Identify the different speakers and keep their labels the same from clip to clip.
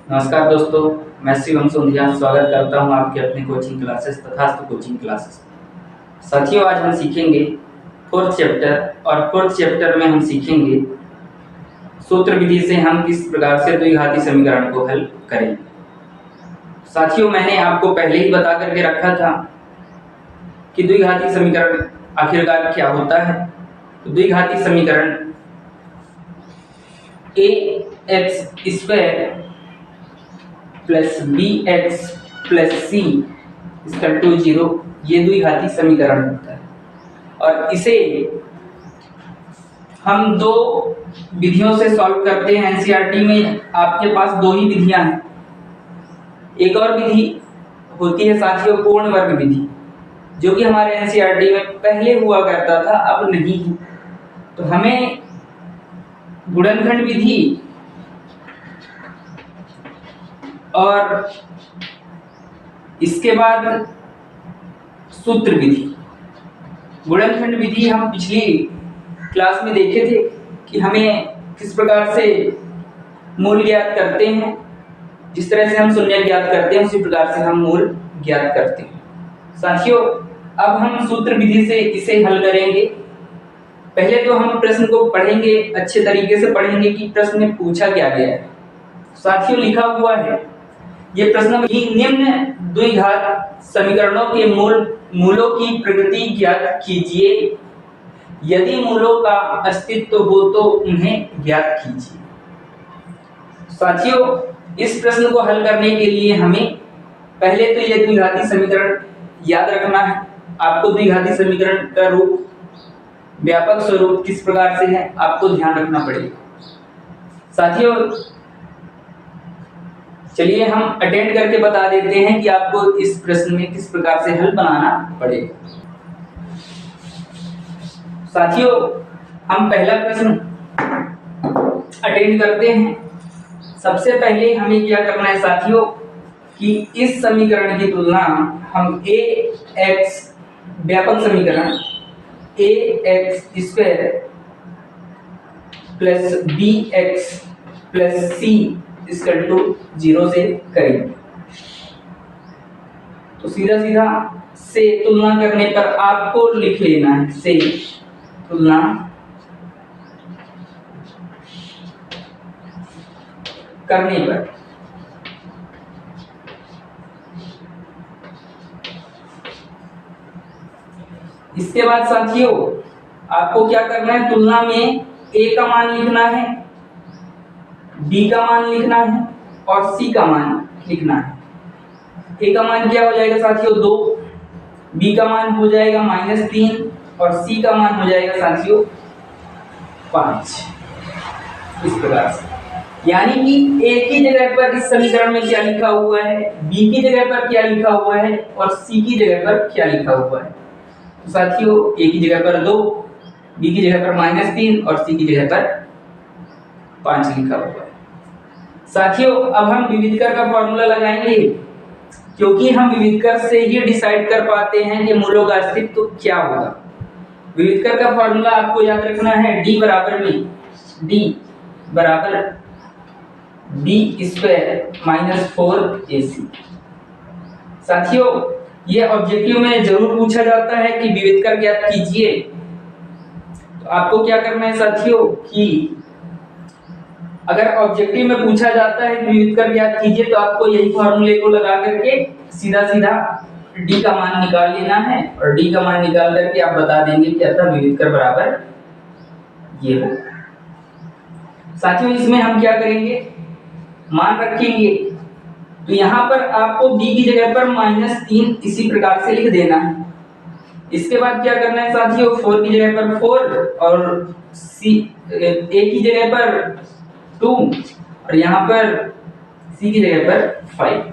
Speaker 1: नमस्कार दोस्तों, मैं शिवम सोंधिया स्वागत करता हूं आपके अपने कोचिंग क्लासेस तथास्तु कोचिंग क्लासेस। साथियों, आज हम सीखेंगे फोर्थ चैप्टर और फोर्थ चैप्टर में हम सीखेंगे सूत्र विधि से हम किस प्रकार से द्विघाती समीकरण को हल करेंगे। साथियों, मैंने आपको पहले ही बता करके रखा था कि द्विघाती समीकरण आखिरकार क्या होता है। तो द्विघाती समीकरण ax² plus b x plus c equal to 0 ये द्विघाती समीकरण होता है। और इसे हम दो विधियों से सॉल्व करते हैं। एनसीईआरटी में आपके पास दो ही विधियां हैं। एक और विधि होती है साथियों पूर्ण वर्ग विधि, जो कि हमारे एनसीईआरटी में पहले हुआ करता था, अब नहीं है। तो हमें गुणनखंड विधि और इसके बाद सूत्र विधि। गुणनखंड विधि हम पिछली क्लास में देखे थे कि हमें किस प्रकार से मूल ज्ञात करते हैं। जिस तरह से हम शून्य ज्ञात करते हैं उसी प्रकार से हम मूल ज्ञात करते हैं। साथियों, अब हम सूत्र विधि से इसे हल करेंगे। पहले तो हम प्रश्न को पढ़ेंगे, अच्छे तरीके से पढ़ेंगे कि प्रश्न में पूछा क्या गया है। साथियों, लिखा हुआ है ये प्रश्न में, निम्न द्विघात समीकरणों के मूलों की प्रकृति ज्ञात कीजिए। यदि मूलों का अस्तित्व हो तो उन्हें ज्ञात कीजिए। साथियों, इस प्रश्न को हल करने के लिए हमें पहले तो ये द्विघाती समीकरण याद रखना है। आपको द्विघाती समीकरण का रूप, व्यापक स्वरूप किस प्रकार से है, आपको ध्यान रखना पड़ेगा। साथियों, चलिए हम अटेंड करके बता देते हैं कि आपको इस प्रश्न में किस प्रकार से हल बनाना पड़ेगा। साथियों, हम पहला प्रश्न अटेंड करते हैं। सबसे पहले हमें क्या करना है साथियों कि इस समीकरण की तुलना हम ax व्यापक समीकरण ax² plus bx plus c equal to 0 से करेंगे। तो सीधा सीधा से तुलना करने पर आपको लिख लेना है, से तुलना करने पर इसके बाद साथियों आपको क्या करना है, तुलना में a का मान लिखना है, b का मान लिखना है और c का मान लिखना है। a का मान क्या हो जाएगा साथियों 2, b का मान हो जाएगा -3 और c का मान हो जाएगा साथियों 5। इस प्रकार से, यानी कि a की जगह पर इस समीकरण में क्या लिखा हुआ है, b की जगह पर क्या लिखा हुआ है और c की जगह पर क्या लिखा हुआ है। तो साथियों a की जगह पर 2, b की जगह पर -3 और c की जगह पर 5 लिखा हुआ है। साथियों, अब हम विविधकर का फॉर्मूला लगाएंगे, क्योंकि हम विविधकर से ही डिसाइड कर पाते हैं कि मूलों का अस्तित्व क्या होगा। विविधकर का फॉर्मूला आपको याद रखना है, d बराबर b² - 4ac। साथियों, ये ऑब्जेक्टिव में जरूर पूछा जाता है कि विविधकर ज्ञात कीजिए। तो आपको क्या करना है साथियों कि अगर ऑब्जेक्टिव में पूछा जाता है विविधकर ज्ञात कीजिए तो आपको यही फॉर्मूले को लगा करके सीधा सीधा d का मान निकाल लेना है और d का मान निकाल करके आप बता देंगे कि अतः विविधकर बराबर ये हो। साथियों, इसमें हम क्या करेंगे, मान रखेंगे। तो यहाँ पर आपको b की जगह पर -3 इसी प्रकार से लिख देना है। इसके बाद क्या करना है साथियों, 4 की जगह पर 4 और a की जगह पर 2 और यहाँ पर c की जगह पर 5।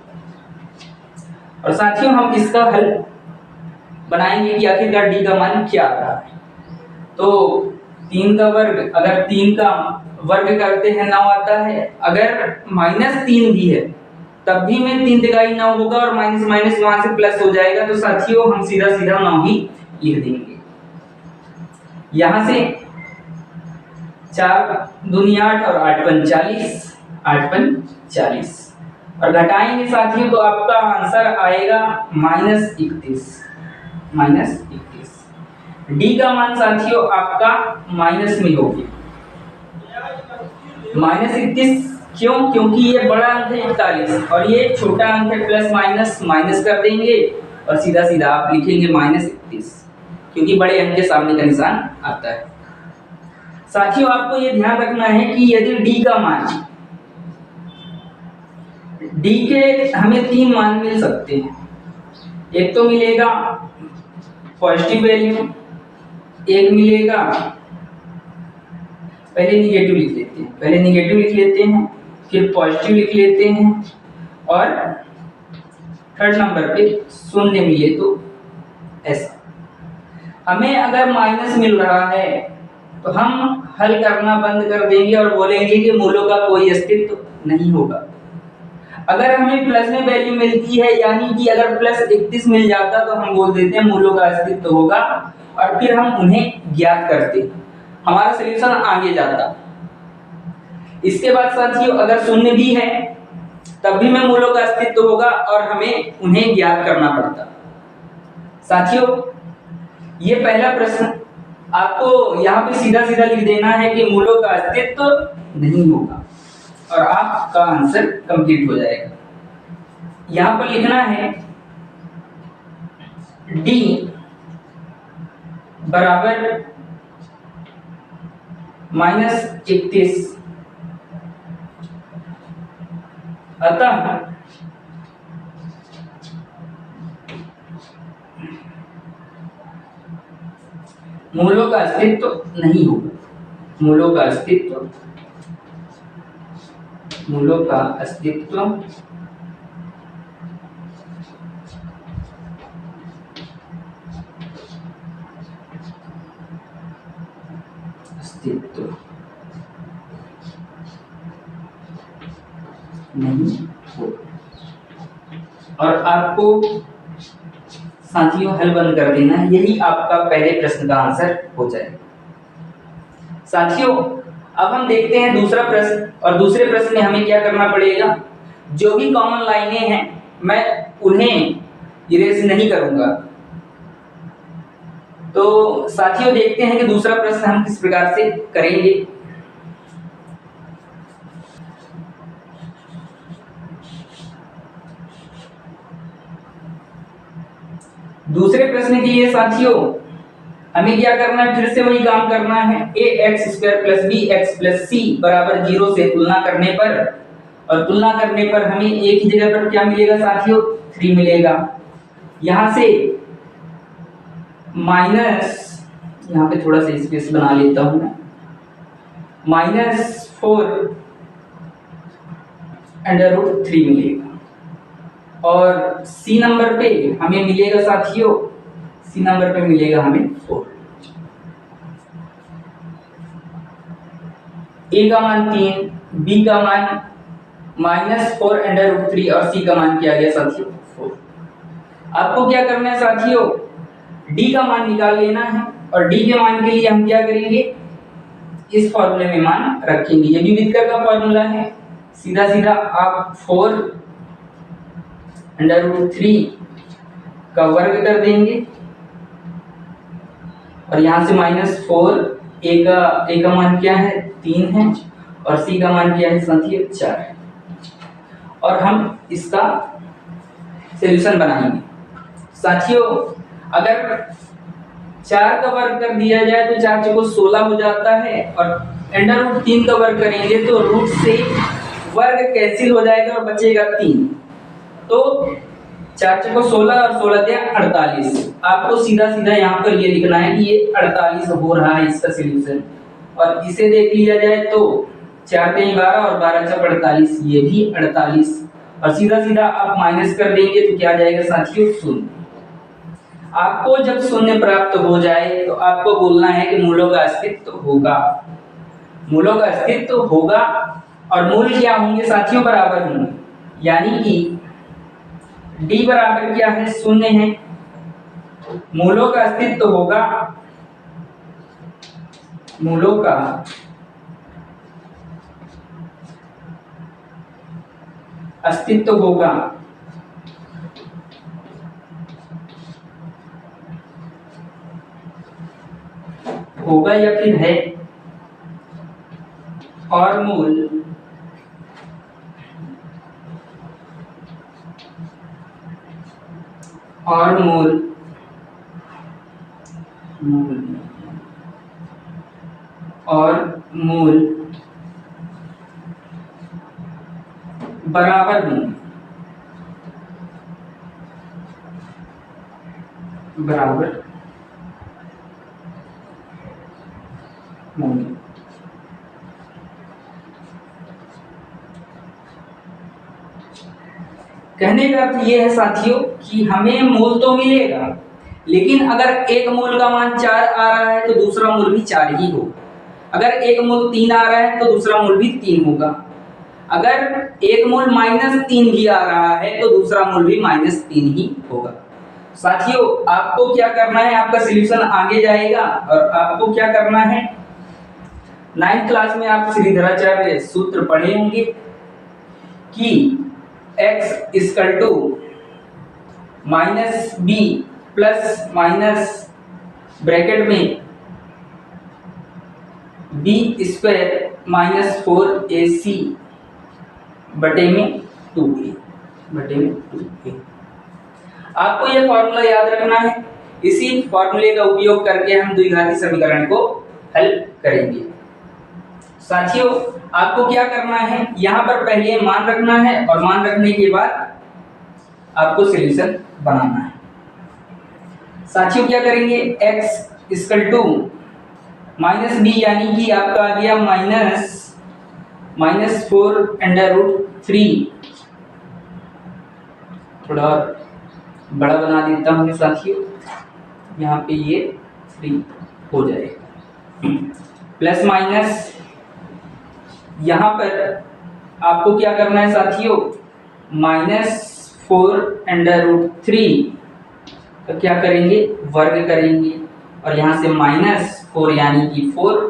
Speaker 1: और साथियों, हम इसका हल बनाएंगे कि आखिरकार d का मान क्या आ रहा है। तो 3 का वर्ग, अगर 3 का वर्ग करते हैं 9 आता है। अगर -3 भी है तब भी में 3 तिहाई 9 होगा और माइनस माइनस वहां से प्लस हो जाएगा। तो साथियों हम सीधा सीधा 9 ही लिख देंगे। यहां से 4 दूनी 8 और 8 पंच 40, 8 पंच 40। और घटाएंगे साथियों तो आपका आंसर आएगा -31। डी का मान साथियों आपका माइनस में हो गया -31। क्यों? क्योंकि ये बड़ा अंक है 41 और ये छोटा अंक है, प्लस माइनस माइनस कर देंगे और सीधा सीधा आप लिखेंगे -31, क्योंकि बड़े अंक के सामने का निशान आता है। साथियों आपको ये ध्यान रखना है कि यदि डी का मान, डी के हमें 3 मान मिल सकते हैं। एक तो मिलेगा पॉजिटिव वैल्यू, एक मिलेगा, पहले निगेटिव लिख लेते हैं, फिर पॉजिटिव लिख लेते हैं और थर्ड नंबर पे शून्य मिले तो ऐसा। हमें अगर माइनस मिल रहा है तो हम हल करना बंद कर देंगे और बोलेंगे कि मूलों का कोई अस्तित्व नहीं होगा। अगर हमें प्लस में वैल्यू मिलती है, यानी कि अगर प्लस 31 मिल जाता तो हम बोल देते हैं मूलों का अस्तित्व होगा और फिर हम उन्हें ज्ञात करते, हमारा सलूशन आगे जाता। इसके बाद साथियों अगर शून्य भी है तब भी में मूलों का अस्तित्व होगा और हमें उन्हें ज्ञात करना पड़ता। साथियों ये पहला प्रश्न आपको यहाँ पे सीधा सीधा लिख देना है कि मूलों का अस्तित्व नहीं होगा और आपका आंसर कंप्लीट हो जाएगा। यहां पर लिखना है D बराबर -31, अतः मूलों का अस्तित्व नहीं होगा। मूलों का अस्तित्व नहीं होगा। और आपको साथियों हल बंद कर देना है, यही आपका पहले प्रश्न का आंसर हो जाएगा। साथियों अब हम देखते हैं दूसरा प्रश्न, और दूसरे प्रश्न में हमें क्या करना पड़ेगा, जो भी कॉमन लाइनें हैं मैं उन्हें इरेज नहीं करूंगा। तो साथियों देखते हैं कि दूसरा प्रश्न हम किस प्रकार से करेंगे। दूसरे प्रश्न के लिए साथियों हमें क्या करना है, फिर से वही काम करना है। ax² + bx + c बराबर 0 से तुलना करने पर, और तुलना करने पर हमें एक ही जगह पर क्या मिलेगा साथियों, 3 मिलेगा। यहां से माइनस, यहां पे थोड़ा सा स्पेस बना लेता हूं मैं, -4√3 मिलेगा। और सी नंबर पे हमें मिलेगा साथियों, सी नंबर पे मिलेगा हमें 4। ए का मान 3, बी का मान -4√3 और सी का मान क्या गया साथियों 4। आपको क्या करना है साथियों, डी का मान निकाल लेना है और डी के मान के लिए हम क्या करेंगे, इस फॉर्मूले में मान रखेंगे। ये भी विस्कर का फॉर्मूला है, सीधा सीधा आप 4√3 का वर्ग कर देंगे और यहां से -4, ए का मान क्या है 3 है और सी का मान क्या है साथियों 4 है। और हम इसका सॉल्यूशन बनाएंगे। साथियों अगर 4 का वर्ग कर दिया जाए तो 4 चौको 16 हो जाता है, और √3 का वर्ग करेंगे तो रूट से वर्ग कैंसिल हो जाएगा और बचेगा 3। तो 4 चौको 16 और 16 दिया 48। आपको सीधा सीधा यहाँ पर ये लिखना है कि ये 48 हो रहा है इसका सॉल्यूशन। और इसे देख लिया जाए तो 4 3 12 और 12 4 48, ये भी 48 और सीधा सीधा आप माइनस कर देंगे तो क्या आ जाएगा साथियों 0। आपको जब शून्य प्राप्त हो जाए तो आपको बोलना है कि मूलों का अस्तित्व होगा। मूलों का अस्तित्व होगा और मूल क्या होंगे साथियों, बराबर होंगे, यानी कि d बराबर क्या है 0 है, मूलों का अस्तित्व होगा, मूलों का अस्तित्व होगा, होगा या फिर है, और मूल बराबर होंगे, कहने का अर्थ ये है साथियों कि हमें मूल तो मिलेगा, लेकिन अगर एक मूल का मान 4 आ रहा है तो दूसरा मूल भी 4 ही होगा, अगर एक मूल 3 आ रहा है तो दूसरा मूल भी 3 होगा, अगर एक मूल -3 भी आ रहा है तो दूसरा मूल भी -3 ही होगा। साथियों आपको क्या करना है, आपका सॉल्यूशन आगे जाएगा और आपको क्या करना है, 9th क्लास में आप श्रीधराचार्य सूत्र पढ़े होंगे कि x equal to -b plus minus bracket में b² -4ac बटे में 2a। आपको यह फॉर्मूला याद रखना है, इसी फॉर्मूले का उपयोग करके हम द्विघाती समीकरण को हल करेंगे। साथियों आपको क्या करना है, यहाँ पर पहले मान रखना है और मान रखने के बाद आपको सॉल्यूशन बनाना है। साथियों क्या करेंगे, x इक्वल टू -b यानी कि आपका आ गया -4√3, थोड़ा बड़ा बना देता हूँ साथियों, यहाँ पे ये 3 हो जाएगा, प्लस माइनस यहाँ पर आपको क्या करना है साथियों, -4√3 तो क्या करेंगे, वर्ग करेंगे और यहाँ से -4 यानी कि 4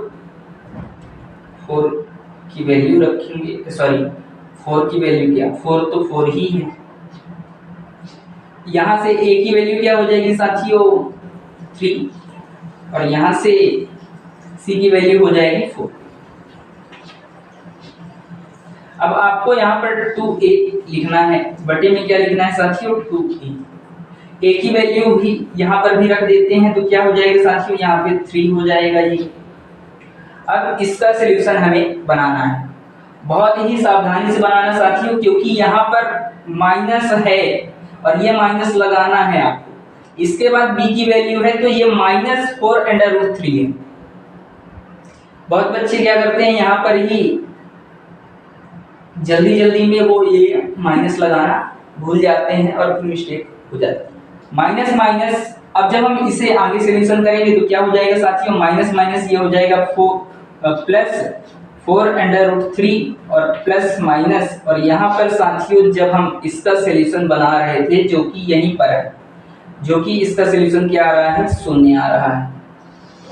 Speaker 1: की वैल्यू रखेंगे, सॉरी 4 की वैल्यू क्या, 4 तो 4 ही है, यहाँ से a की वैल्यू क्या हो जाएगी साथियों 3 और यहाँ से c की वैल्यू हो जाएगी 4। अब आपको यहाँ पर 2a लिखना है, बटे में क्या लिखना है साथियों 2a, a की वैल्यू भी यहाँ पर भी रख देते हैं तो क्या हो जाएगा साथियों, यहाँ पे 3 हो जाएगा ये। अब इसका सॉल्यूशन हमें बनाना है, बहुत ही सावधानी से बनाना साथियों, क्योंकि यहाँ पर माइनस है और ये माइनस लगाना है आपको। इसके बाद b की वैल्यू है तो ये -4√3 है। बहुत बच्चे क्या करते हैं, यहाँ पर ही जल्दी में वो ये माइनस लगाना भूल जाते हैं और फिर मिस्टेक हो जाती है। माइनस माइनस, अब जब हम इसे आगे सॉल्यूशन करेंगे तो क्या हो जाएगा साथियों, माइनस माइनस ये हो जाएगा +4√3 और प्लस माइनस, और यहाँ पर साथियों जब हम इसका सॉल्यूशन बना रहे थे जो कि यहीं पर है, जो कि इसका सॉल्यूशन क्या आ रहा है, 0 आ रहा है,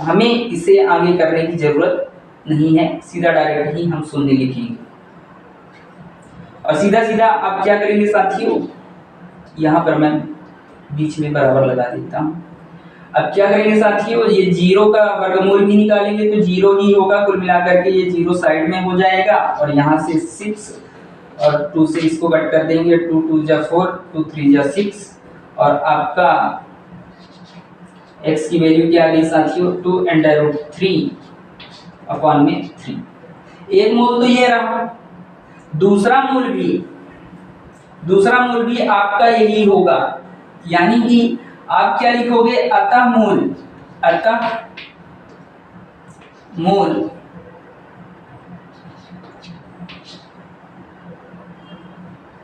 Speaker 1: हमें इसे आगे करने की जरूरत नहीं है, सीधा डायरेक्ट ही हम 0 लिखेंगे और सीधा आप क्या करेंगे साथियों, यहाँ पर मैं बीच में बराबर लगा देता हूँ। अब क्या करेंगे साथियों, ये 0 का वर्गमूल भी निकालेंगे तो 0 ही होगा, कुल मिलाकर के ये 0 साइड में हो जाएगा और यहाँ से 6 और 2 से इसको कट कर देंगे, 2 2 जा 4, 2 3 जा 6 और आपका x की वैल्यू क्या आ गई साथियों 2√3 अपॉन में 3। एक मूल तो ये रहा, दूसरा मूल भी आपका यही होगा, यानी कि आप क्या लिखोगे, अतः मूल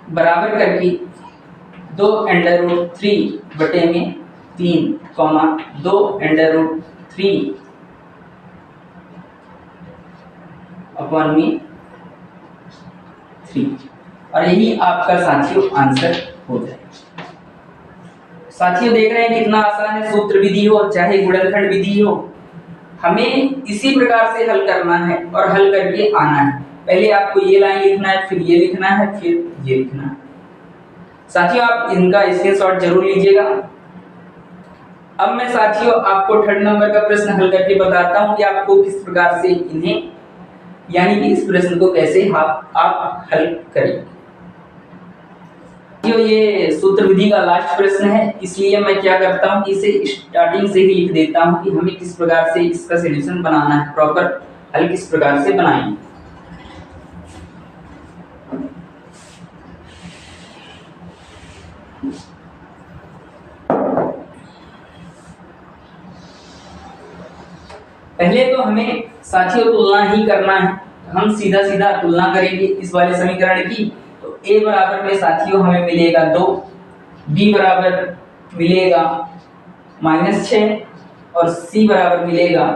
Speaker 1: बराबर करके 2√3 बटे में 3, 2√3 अपॉन में 3 और यही आपका साथियों आंसर हो जाएगा। साथियों देख रहे हैं कितना आसान है, सूत्र विधि हो चाहे गुणनखंड विधि हो, हमें इसी प्रकार से हल करना है और हल करके आना है। पहले आपको ये लाइन लिखना है, फिर ये लिखना है, फिर ये लिखना है। साथियों आप इनका स्क्रीनशॉट जरूर लीजिएगा। अब मैं साथियों आपको 3rd नंबर का प्रश्न हल करके बताता हूं कि आपको किस प्रकार से इन्हें यानी कि इस प्रश्न को कैसे आप हल करेंगे। ये सूत्र विधि का लास्ट प्रश्न है, इसलिए मैं क्या करता हूं कि इसे स्टार्टिंग से ही लिख देता हूं कि हमें किस प्रकार से इसका सॉल्यूशन बनाना है, प्रॉपर हल किस प्रकार से बनाएंगे। पहले तो हमें साथियों तुलना ही करना है, हम सीधा सीधा तुलना करेंगे इस वाले समीकरण की। तो a बराबर में साथियों हमें मिलेगा 2, b बराबर मिलेगा -6 और c बराबर मिलेगा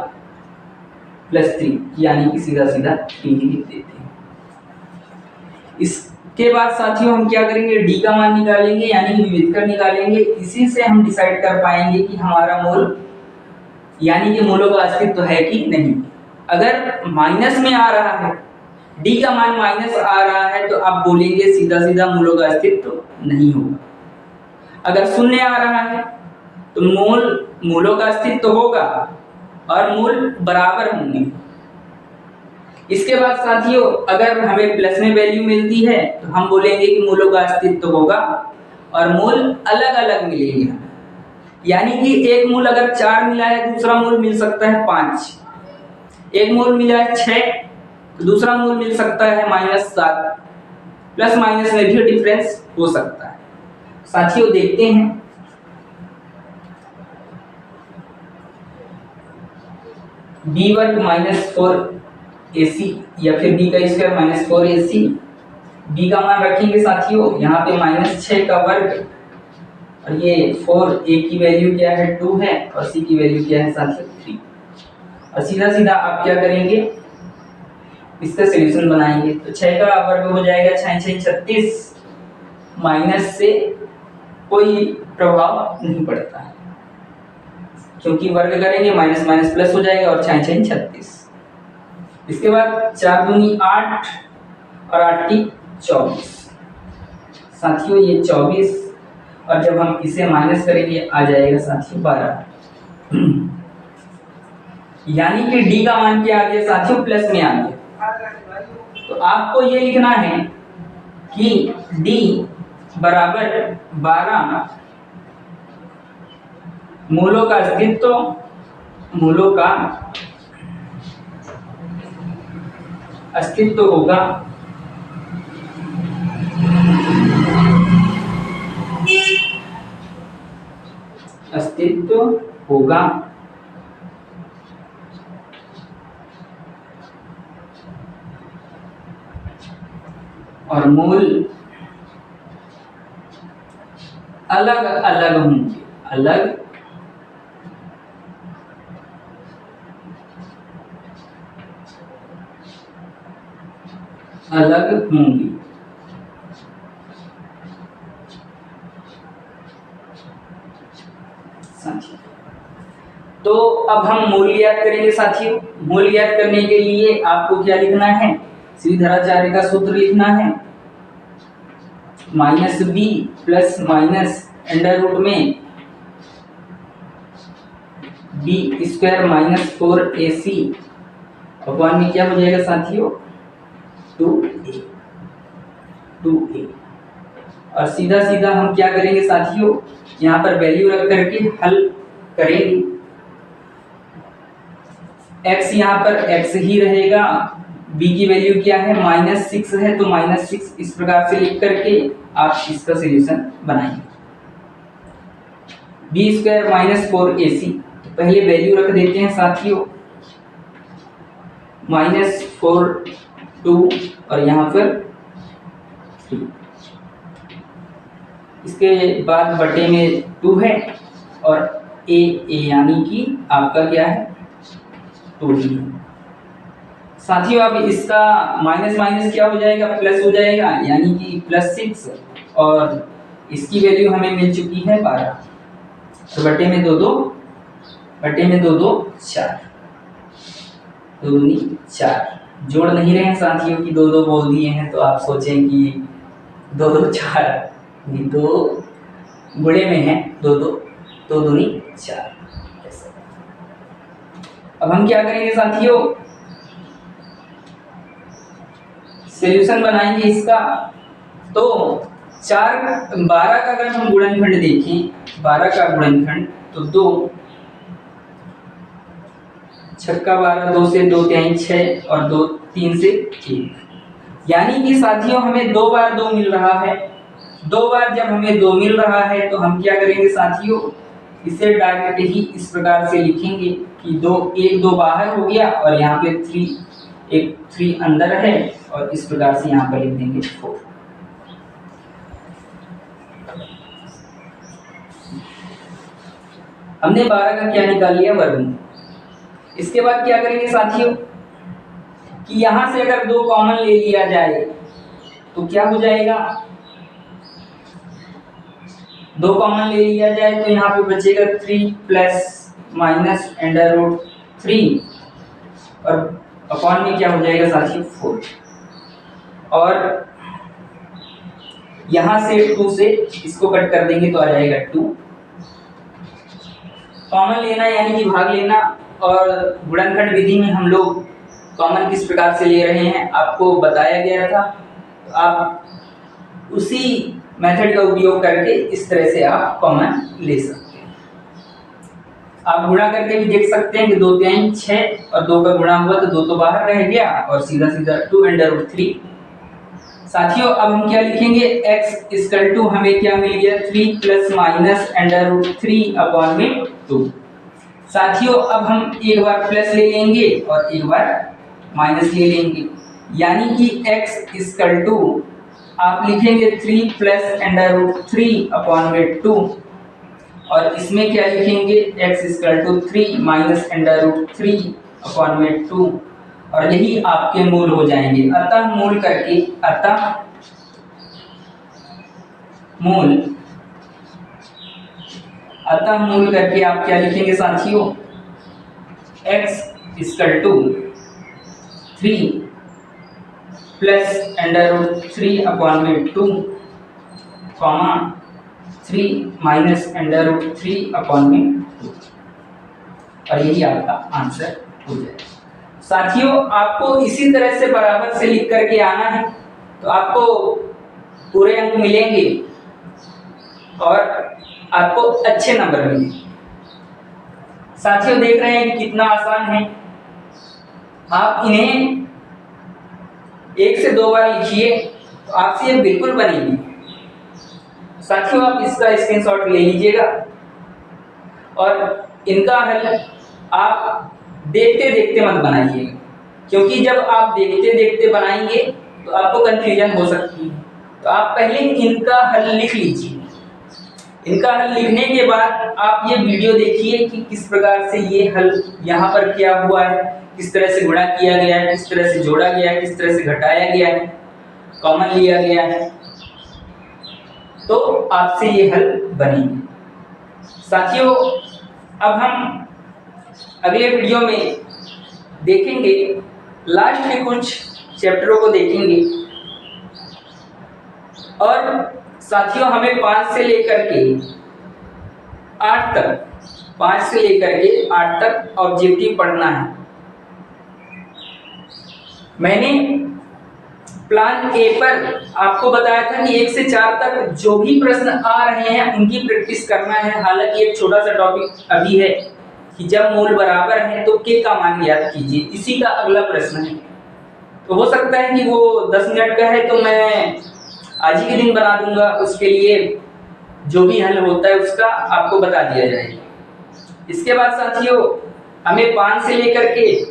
Speaker 1: +3, यानी कि सीधा सीधा 3 लिख देते हैं। इसके बाद साथियों हम क्या करेंगे, d का मान निकालेंगे यानी कि विविधकर निकालेंगे। इसी से हम डिसाइड कर पाएंगे कि हमारा मूल यानी कि मूलों का अस्तित्व है कि नहीं। अगर माइनस में आ रहा है, d का मान माइनस आ रहा है, तो आप बोलेंगे सीधा सीधा मूलों का अस्तित्व नहीं होगा। अगर शून्य आ रहा है तो मूलों का अस्तित्व होगा और मूल बराबर होंगे। इसके बाद साथियों अगर हमें प्लस में वैल्यू मिलती है तो हम बोलेंगे कि मूलों का अस्तित्व होगा और मूल अलग अलग मिलेंगे। यानी कि एक मूल अगर 4 मिला है, दूसरा मूल मिल सकता है 5, एक मूल मिला है 6 तो दूसरा मूल मिल सकता है -7, प्लस माइनस में भी डिफरेंस हो सकता है। साथियों देखते हैं, b वर्ग -4ac या फिर b का स्क्वायर -4ac, b का मान रखेंगे साथियों यहाँ पे -6 का वर्ग और ये 4, a की वैल्यू क्या है 2 है और c की वैल्यू क्या है साथियों 3। और सीधा सीधा आप क्या करेंगे, इसका सॉल्यूशन बनाएंगे। तो 6 का वर्ग हो जाएगा 6 6 36, माइनस से कोई प्रभाव नहीं पड़ता है क्योंकि वर्ग करेंगे माइनस माइनस प्लस हो जाएगा और 6 6 36। इसके बाद 4 दूनी 8 और 8 की 24। साथियों ये 24 और जब हम इसे माइनस करेंगे आ जाएगा साथियों 12। यानी कि d का मान क्या आ गया साथियों, प्लस में आ गया। तो आपको ये लिखना है कि d बराबर 12 मूलों का अस्तित्व होगा और मूल अलग अलग होंगे, अलग होंगे। तो अब हम मूल ज्ञात करेंगे साथियों। मूल ज्ञात करने के लिए आपको क्या लिखना है, श्रीधराचार्य का सूत्र लिखना है, -b plus minus under root में b स्क्वायर -4ac अपॉन में क्या हो जाएगा साथियों 2a। और सीधा सीधा हम क्या करेंगे साथियों, यहाँ पर वैल्यू रख करके हल करेंगे। x यहाँ पर x ही रहेगा, b की वैल्यू क्या है -6 है तो -6 इस प्रकार से लिख करके आप इसका सॉल्यूशन बनाएंगे। b स्क्वायर -4ac, तो पहले वैल्यू रख देते हैं साथियों -4 2 और यहाँ पर 3। इसके बाद बटे में 2 है और a यानी कि आपका क्या है 2 ही है। साथियों अब इसका माइनस माइनस क्या हो जाएगा, प्लस हो जाएगा, यानी कि +6 और इसकी वैल्यू हमें मिल चुकी है 12। तो बटे में 2 2 4, 2 दूनी 4 जोड़ नहीं रहे हैं साथियों कि दो दो बोल दिए हैं तो आप सोचें कि दो दो चार, ये दो गुणे में है, दो दो, दो दूनी चार। अब हम क्या करेंगे साथियों, सॉल्यूशन बनाएंगे इसका। तो 12 का अगर हम गुणनखंड देखें, 12 का गुणनखंड तो 2 छक्का 12, 2 से 2 त्याई 6 और 2 3 से 1, यानी कि साथियों हमें 2 बार 2 मिल रहा है। 2 बार जब हमें 2 मिल रहा है तो हम क्या करेंगे साथियों, इसे डायरेक्ट ही इस प्रकार से लिखेंगे कि 2 1 2 बाहर हो गया और यहाँ पे 3 अंदर है और इस प्रकार से यहाँ पर लिख देंगे 4। हमने 12 का क्या निकाल लिया, वर्गमूल। इसके बाद क्या करेंगे साथियों कि यहां से अगर 2 कॉमन ले लिया जाए तो क्या हो जाएगा, 2 कॉमन ले लिया जाए तो यहाँ पे बचेगा 3 प्लस माइनस अंडर रूट 3 और अपॉन में क्या हो जाएगा साथियों 4, और यहां से 2 से इसको कट कर देंगे तो आ जाएगा 2। कॉमन लेना यानी कि भाग लेना, और गुणनखंड विधि में हम लोग कॉमन किस प्रकार से ले रहे हैं आपको बताया गया था, तो आप उसी मेथड का उपयोग करके इस तरह से आप कॉमन ले सकते हैं। आप गुणा करके भी देख सकते हैं कि 2 त्याई 6 और 2 का गुणा हुआ तो 2 तो बाहर रह गया और सीधा सीधा 2 अंडर रूट 3। साथियों अब हम क्या लिखेंगे, x इक्वल टू हमें क्या मिल गया 3 plus minus under root 3 upon में 2। साथियों अब हम एक बार प्लस ले लेंगे और एक बार माइनस ले लेंगे, यानी कि x इक्वल टू आप लिखेंगे 3 प्लस अंडर रूट 3 अपॉन में 2 और इसमें क्या लिखेंगे x equal to 3 minus under root 3 upon में 2 और यही आपके मूल हो जाएंगे। अतः मूल करके मूल करके आप क्या लिखेंगे साथियों, x equal to 3 plus under root 3 upon में 2 comma 3 minus under root 3 upon में 2 और यही आपका आंसर हो जाएगा। साथियों आपको इसी तरह से बराबर से लिख करके आना है तो आपको पूरे अंक मिलेंगे और आपको अच्छे नंबर मिलेंगे। साथियों देख रहे हैं कि कितना आसान है, आप इन्हें 1 से 2 बार लिखिए तो आपसे ये बिल्कुल बनेगी। साथियों आप इसका स्क्रीनशॉट ले लीजिएगा और इनका हल आप देखते देखते मत बनाइएगा, क्योंकि जब आप देखते देखते बनाएंगे तो आपको कंफ्यूजन हो सकती है। तो आप पहले इनका हल लिख लीजिए। इनका हल लिखने के बाद आप ये वीडियो देखिए कि किस प्रकार से ये हल यहाँ पर किया हुआ है, किस तरह से गुणा किया गया है, किस तरह से जोड़ा गया है, किस तरह से घटाया गया है, कॉमन लिया गया है, तो आपसे ये हल बनेंगे। साथियों अब हम अगले वीडियो में देखेंगे, लास्ट के कुछ चैप्टरों को देखेंगे और साथियों हमें 5 से लेकर के 8 तक, 5 से लेकर के 8 तक ऑब्जेक्टिव पढ़ना है। मैंने प्लान ए पर आपको बताया था कि 1 से 4 तक जो भी प्रश्न आ रहे हैं उनकी प्रैक्टिस करना है। हालांकि एक छोटा सा टॉपिक अभी है कि जब मूल बराबर है तो के का मान याद कीजिए, इसी का अगला प्रश्न है। तो हो सकता है कि वो 10 मिनट का है तो मैं आज ही के दिन बना दूंगा, उसके लिए जो भी हल होता है उसका आपको बता दिया जाएगा। इसके बाद साथियों हमें 5 से लेकर के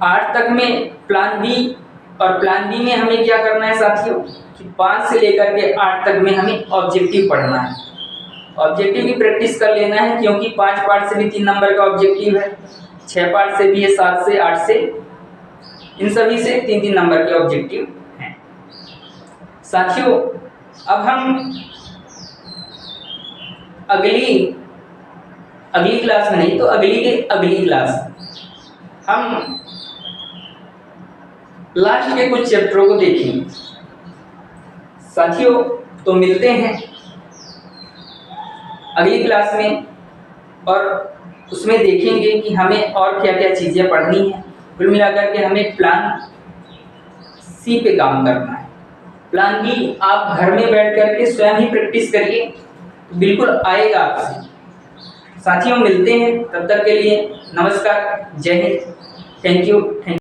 Speaker 1: 8 तक में प्लान बी, और प्लान बी में हमें क्या करना है साथियों कि 5 से लेकर के 8 तक में हमें ऑब्जेक्टिव पढ़ना है। ऑब्जेक्टिव की प्रैक्टिस कर लेना है, क्योंकि 5 पार्ट से भी 3 नंबर का ऑब्जेक्टिव है, 6 पार्ट से भी है, 7 से 8 से, इन सभी से 3-3 नंबर के ऑब्जेक्टिव हैं। साथियों अब हम अगली क्लास में नहीं तो अगली क्लास हम लास्ट के कुछ चैप्टरों को देखेंगे। साथियों, तो मिलते हैं अगली क्लास में और उसमें देखेंगे कि हमें और क्या क्या चीज़ें पढ़नी है। कुल मिलाकर के हमें प्लान सी पे काम करना है। प्लान बी आप घर में बैठ करके स्वयं ही प्रैक्टिस करिए, बिल्कुल आएगा आपसे। साथियों, मिलते हैं, तब तक के लिए नमस्कार, जय हिंद, थैंक यू।